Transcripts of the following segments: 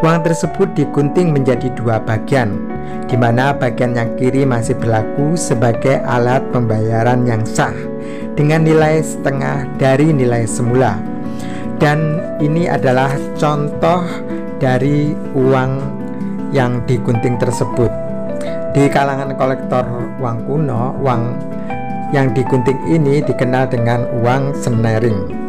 Uang tersebut digunting menjadi dua bagian, di mana bagian yang kiri masih berlaku sebagai alat pembayaran yang sah dengan nilai setengah dari nilai semula. Dan ini adalah contoh dari uang yang digunting tersebut. Di kalangan kolektor uang kuno, uang yang digunting ini dikenal dengan uang senering.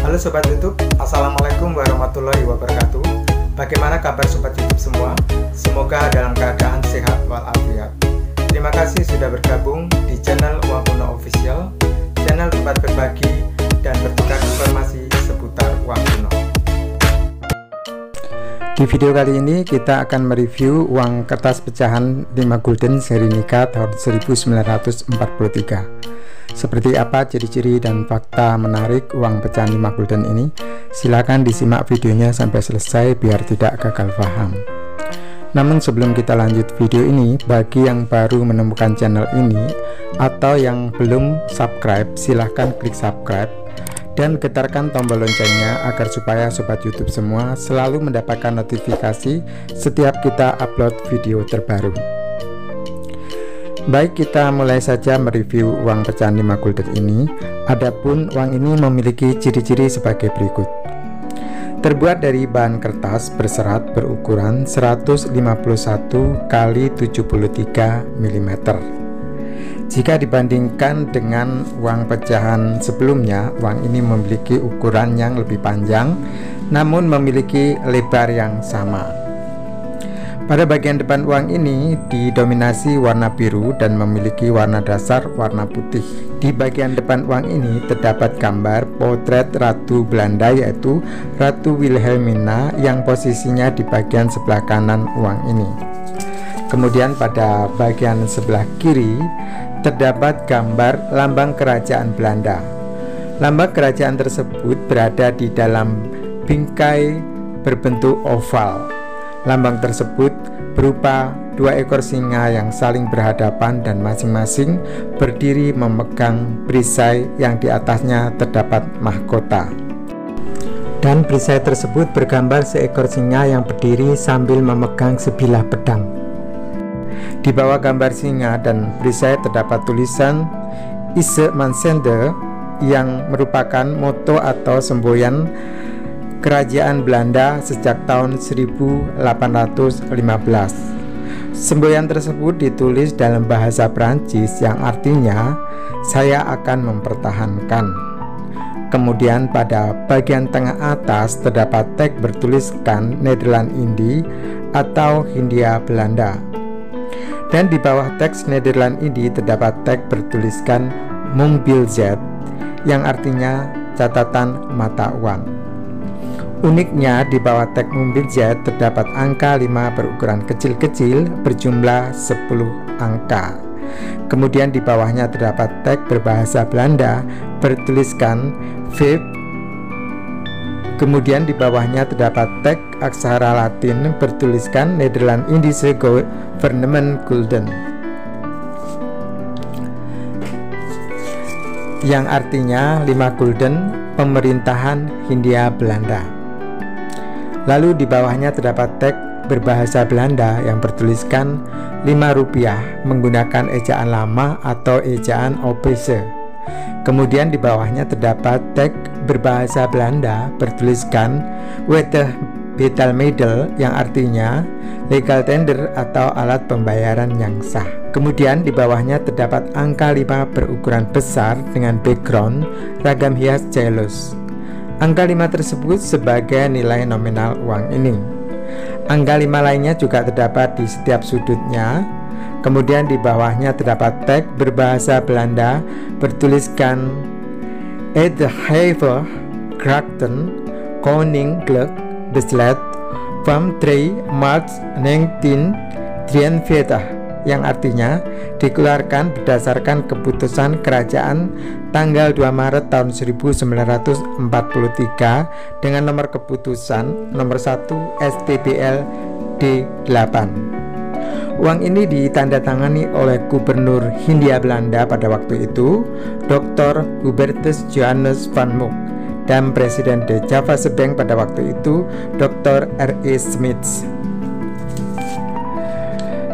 Halo Sobat YouTube, Assalamualaikum warahmatullahi wabarakatuh. Bagaimana kabar Sobat YouTube semua? Semoga dalam keadaan sehat walafiat. Terima kasih sudah bergabung di channel Uang Kuno Official, channel tempat berbagi dan bertukar informasi seputar uang kuno. Di video kali ini kita akan mereview uang kertas pecahan 5 gulden seri Nika tahun 1943. Seperti apa ciri-ciri dan fakta menarik uang pecahan 5 gulden ini? Silakan disimak videonya sampai selesai biar tidak gagal paham. Namun sebelum kita lanjut video ini, bagi yang baru menemukan channel ini atau yang belum subscribe, silahkan klik subscribe dan getarkan tombol loncengnya agar supaya Sobat YouTube semua selalu mendapatkan notifikasi setiap kita upload video terbaru. Baik, kita mulai saja mereview uang pecahan 5 gulden ini. Adapun uang ini memiliki ciri-ciri sebagai berikut. Terbuat dari bahan kertas berserat berukuran 151 x 73 mm. Jika dibandingkan dengan uang pecahan sebelumnya, uang ini memiliki ukuran yang lebih panjang namun memiliki lebar yang sama. Pada bagian depan uang ini didominasi warna biru dan memiliki warna dasar warna putih. Di bagian depan uang ini terdapat gambar potret Ratu Belanda, yaitu Ratu Wilhelmina, yang posisinya di bagian sebelah kanan uang ini. Kemudian pada bagian sebelah kiri terdapat gambar lambang kerajaan Belanda. Lambang kerajaan tersebut berada di dalam bingkai berbentuk oval. Lambang tersebut berupa dua ekor singa yang saling berhadapan dan masing-masing berdiri memegang perisai yang di atasnya terdapat mahkota. Dan perisai tersebut bergambar seekor singa yang berdiri sambil memegang sebilah pedang. Di bawah gambar singa dan perisai terdapat tulisan Ise Mansende yang merupakan moto atau semboyan Kerajaan Belanda sejak tahun 1815. Semboyan tersebut ditulis dalam bahasa Prancis yang artinya "saya akan mempertahankan". Kemudian pada bagian tengah atas terdapat teks bertuliskan Nederland Indie atau Hindia Belanda. Dan di bawah teks Nederland Indie terdapat teks bertuliskan Mongbiljet yang artinya catatan mata uang. Uniknya di bawah teks Mongbiljet terdapat angka 5 berukuran kecil-kecil berjumlah 10 angka. Kemudian di bawahnya terdapat teks berbahasa Belanda bertuliskan VIP. Kemudian di bawahnya terdapat teks aksara Latin bertuliskan Nederland Indische Gouvernement Gulden, yang artinya 5 gulden pemerintahan Hindia Belanda. Lalu di bawahnya terdapat teks berbahasa Belanda yang bertuliskan 5 rupiah menggunakan ejaan lama atau ejaan OPC. Kemudian di bawahnya terdapat teks berbahasa Belanda bertuliskan Wettig Betaalmiddel yang artinya legal tender atau alat pembayaran yang sah. Kemudian di bawahnya terdapat angka 5 berukuran besar dengan background ragam hias jealous. Angka 5 tersebut sebagai nilai nominal uang ini. Angka 5 lainnya juga terdapat di setiap sudutnya. Kemudian di bawahnya terdapat teks berbahasa Belanda bertuliskan Het Have Krachten Koninklijk Besluit van 3 Maart 1943, yang artinya dikeluarkan berdasarkan keputusan kerajaan tanggal 2 Maret tahun 1943 dengan nomor keputusan nomor 1 STBL D8. Uang ini ditandatangani oleh Gubernur Hindia Belanda pada waktu itu, Dr. Hubertus Johannes van Mook, dan Presiden de Javase Bank pada waktu itu, Dr. R.E. Smits.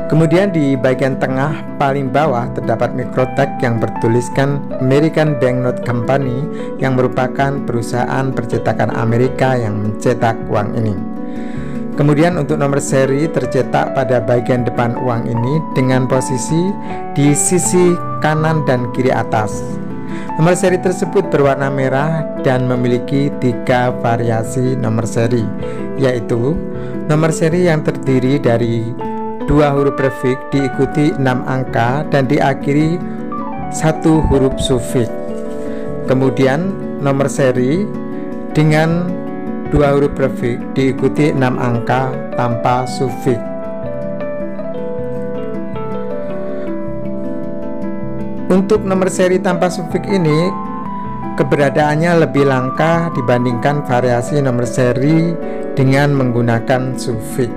Kemudian di bagian tengah paling bawah terdapat mikrotek yang bertuliskan American Banknote Company, yang merupakan perusahaan percetakan Amerika yang mencetak uang ini. Kemudian untuk nomor seri tercetak pada bagian depan uang ini dengan posisi di sisi kanan dan kiri atas. Nomor seri tersebut berwarna merah dan memiliki 3 variasi nomor seri, yaitu nomor seri yang terdiri dari 2 huruf prefix diikuti 6 angka dan diakhiri 1 huruf sufiks. Kemudian nomor seri dengan 2 huruf prefix diikuti 6 angka tanpa sufiks. Untuk nomor seri tanpa sufiks ini keberadaannya lebih langka dibandingkan variasi nomor seri dengan menggunakan sufiks.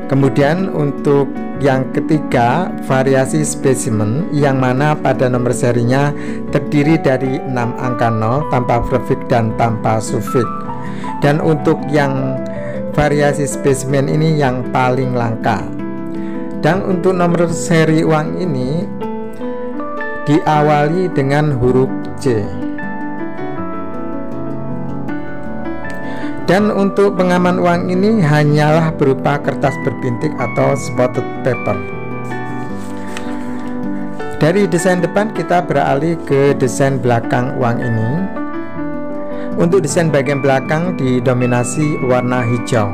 Kemudian untuk yang ketiga, variasi spesimen, yang mana pada nomor serinya terdiri dari 6 angka 0 tanpa prefix dan tanpa sufiks. Dan untuk yang variasi spesimen ini yang paling langka. Dan untuk nomor seri uang ini diawali dengan huruf C. Dan untuk pengaman uang ini hanyalah berupa kertas berbintik atau spotted paper. Dari desain depan kita beralih ke desain belakang uang ini. Untuk desain bagian belakang didominasi warna hijau.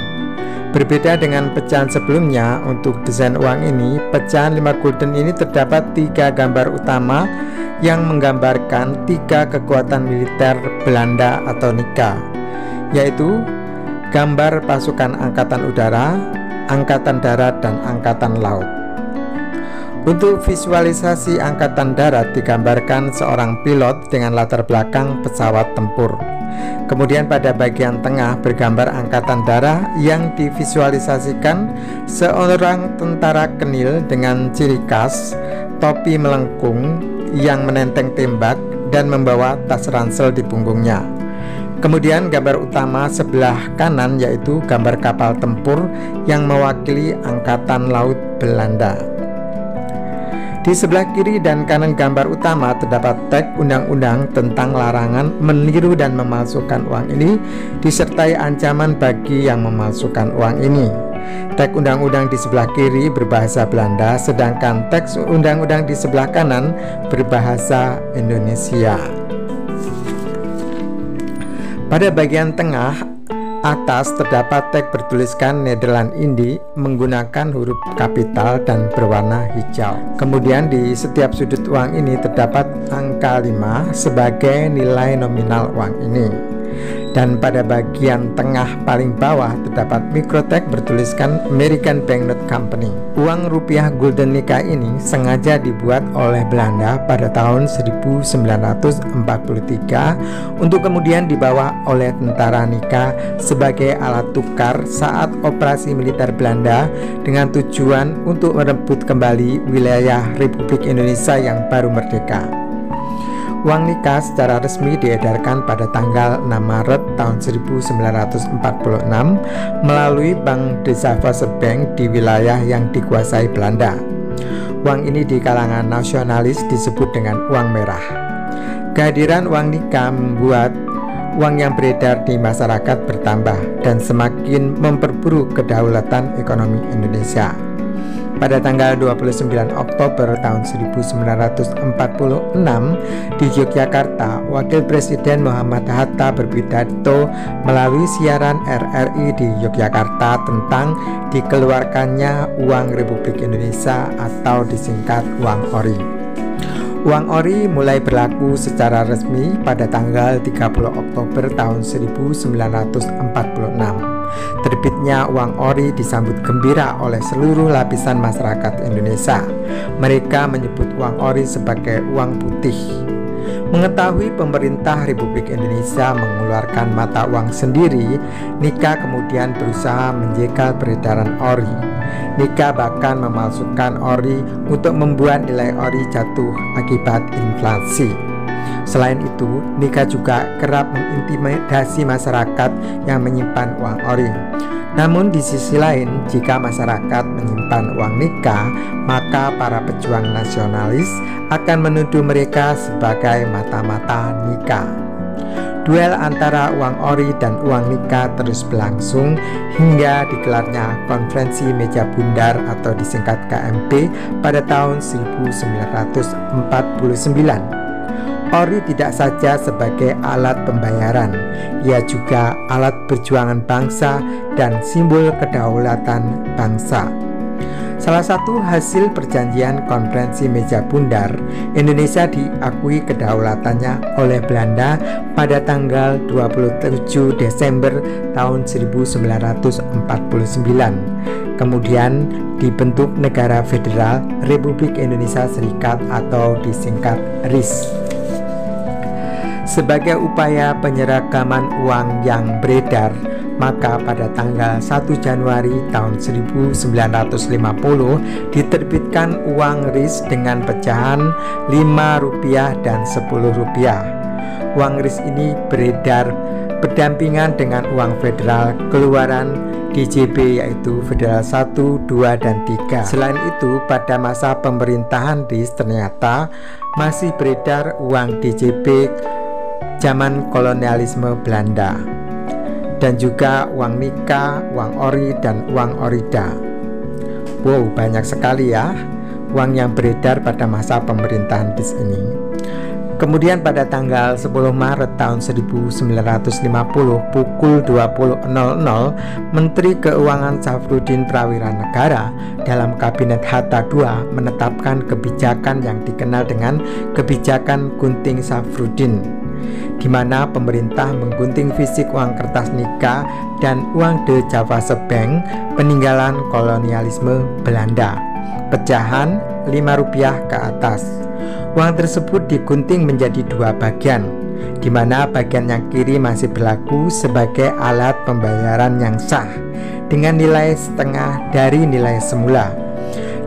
Berbeda dengan pecahan sebelumnya, untuk desain uang ini, pecahan 5 gulden ini terdapat 3 gambar utama yang menggambarkan 3 kekuatan militer Belanda atau Nika, yaitu gambar pasukan angkatan udara, angkatan darat, dan angkatan laut. Untuk visualisasi angkatan darat digambarkan seorang pilot dengan latar belakang pesawat tempur. Kemudian pada bagian tengah bergambar angkatan darat yang divisualisasikan seorang tentara kenil dengan ciri khas topi melengkung yang menenteng tembak dan membawa tas ransel di punggungnya. Kemudian gambar utama sebelah kanan yaitu gambar kapal tempur yang mewakili angkatan laut Belanda. Di sebelah kiri dan kanan gambar utama terdapat teks undang-undang tentang larangan meniru dan memalsukan uang ini, disertai ancaman bagi yang memalsukan uang ini. Teks undang-undang di sebelah kiri berbahasa Belanda, sedangkan teks undang-undang di sebelah kanan berbahasa Indonesia. Pada bagian tengah atas terdapat teks bertuliskan Nederland Indi menggunakan huruf kapital dan berwarna hijau. Kemudian di setiap sudut uang ini terdapat angka 5 sebagai nilai nominal uang ini. Dan pada bagian tengah paling bawah terdapat mikrotek bertuliskan American Banknote Company. Uang rupiah Gulden Nika ini sengaja dibuat oleh Belanda pada tahun 1943 untuk kemudian dibawa oleh tentara Nika sebagai alat tukar saat operasi militer Belanda dengan tujuan untuk merebut kembali wilayah Republik Indonesia yang baru merdeka. Uang Nika secara resmi diedarkan pada tanggal 6 Maret tahun 1946 melalui Bank de Javase Bank di wilayah yang dikuasai Belanda. Uang ini di kalangan nasionalis disebut dengan uang merah. Kehadiran uang Nika membuat uang yang beredar di masyarakat bertambah dan semakin memperburuk kedaulatan ekonomi Indonesia. Pada tanggal 29 Oktober tahun 1946 di Yogyakarta, Wakil Presiden Muhammad Hatta berpidato melalui siaran RRI di Yogyakarta tentang dikeluarkannya uang Republik Indonesia atau disingkat uang ori. Uang ori mulai berlaku secara resmi pada tanggal 30 Oktober tahun 1946. Terbitnya uang ori disambut gembira oleh seluruh lapisan masyarakat Indonesia. Mereka menyebut uang ori sebagai uang putih. Mengetahui pemerintah Republik Indonesia mengeluarkan mata uang sendiri, Nika kemudian berusaha menjegal peredaran ori. Nika bahkan memalsukan ori untuk membuat nilai ori jatuh akibat inflasi. Selain itu, Nika juga kerap mengintimidasi masyarakat yang menyimpan uang ori. Namun di sisi lain, jika masyarakat menyimpan uang Nika, maka para pejuang nasionalis akan menuduh mereka sebagai mata-mata Nika. Duel antara uang ori dan uang Nika terus berlangsung hingga digelarnya Konferensi Meja Bundar atau disingkat KMB pada tahun 1949. Ori tidak saja sebagai alat pembayaran, ia juga alat perjuangan bangsa dan simbol kedaulatan bangsa. Salah satu hasil perjanjian Konferensi Meja Bundar, Indonesia diakui kedaulatannya oleh Belanda pada tanggal 27 Desember tahun 1949. Kemudian dibentuk Negara Federal Republik Indonesia Serikat atau disingkat RIS. Sebagai upaya penyeragaman uang yang beredar, maka pada tanggal 1 Januari tahun 1950 diterbitkan uang RIS dengan pecahan Rp5 dan Rp10. Uang RIS ini beredar berdampingan dengan uang federal keluaran DJB yaitu Federal 1, 2, dan 3. Selain itu, pada masa pemerintahan RIS ternyata masih beredar uang DJB zaman kolonialisme Belanda, dan juga uang Nika, uang ori, dan uang orida. Wow, banyak sekali ya uang yang beredar pada masa pemerintahan RIS ini. Kemudian pada tanggal 10 Maret tahun 1950 pukul 20.00, Menteri Keuangan Safrudin Prawira Negara dalam Kabinet Hatta II menetapkan kebijakan yang dikenal dengan Kebijakan Gunting Safrudin, di mana pemerintah menggunting fisik uang kertas Nika dan uang De Javase Bank peninggalan kolonialisme Belanda, pecahan Rp5 ke atas. Uang tersebut digunting menjadi dua bagian, di mana bagian yang kiri masih berlaku sebagai alat pembayaran yang sah dengan nilai setengah dari nilai semula.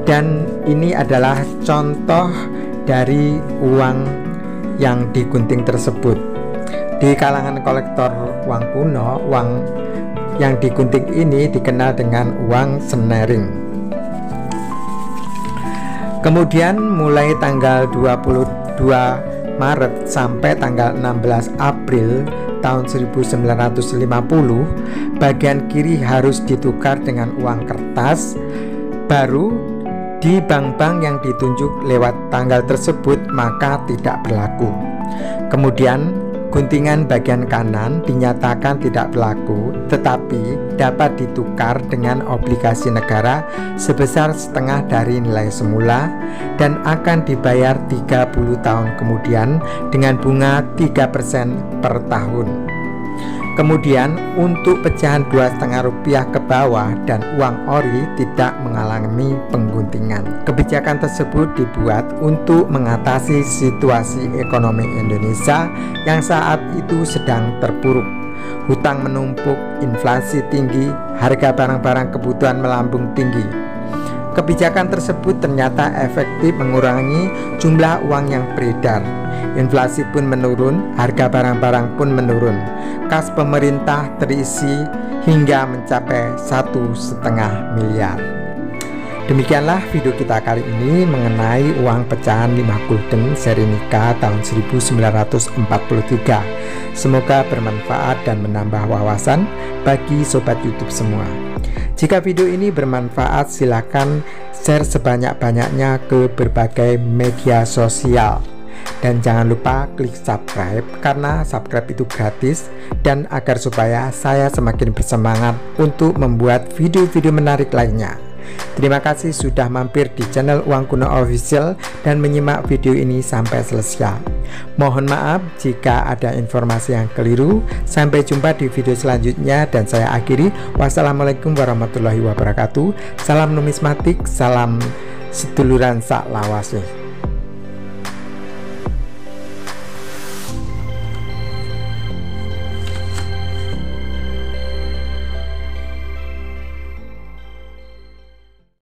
Dan ini adalah contoh dari uang yang digunting tersebut. Di kalangan kolektor uang kuno, uang yang digunting ini dikenal dengan uang senering. Kemudian mulai tanggal 22 Maret sampai tanggal 16 April tahun 1950, bagian kiri harus ditukar dengan uang kertas baru di bank-bank yang ditunjuk lewat tanggal tersebut, maka tidak berlaku. Kemudian guntingan bagian kanan dinyatakan tidak berlaku, tetapi dapat ditukar dengan obligasi negara sebesar setengah dari nilai semula dan akan dibayar 30 tahun kemudian dengan bunga 3% per tahun. Kemudian untuk pecahan Rp2,5 ke bawah dan uang ori tidak mengalami pengguntingan. Kebijakan tersebut dibuat untuk mengatasi situasi ekonomi Indonesia yang saat itu sedang terpuruk. Hutang menumpuk, inflasi tinggi, harga barang-barang kebutuhan melambung tinggi. Kebijakan tersebut ternyata efektif mengurangi jumlah uang yang beredar. Inflasi pun menurun, harga barang-barang pun menurun. Kas pemerintah terisi hingga mencapai 1,5 miliar. Demikianlah video kita kali ini mengenai uang pecahan 5 gulden seri Nika tahun 1943. Semoga bermanfaat dan menambah wawasan bagi sobat YouTube semua. Jika video ini bermanfaat, silakan share sebanyak-banyaknya ke berbagai media sosial. Dan jangan lupa klik subscribe karena subscribe itu gratis dan agar supaya saya semakin bersemangat untuk membuat video-video menarik lainnya. Terima kasih sudah mampir di channel Uang Kuno Official dan menyimak video ini sampai selesai. Mohon maaf jika ada informasi yang keliru. Sampai jumpa di video selanjutnya dan saya akhiri. Wassalamualaikum warahmatullahi wabarakatuh. Salam numismatik, salam seduluran sak lawase.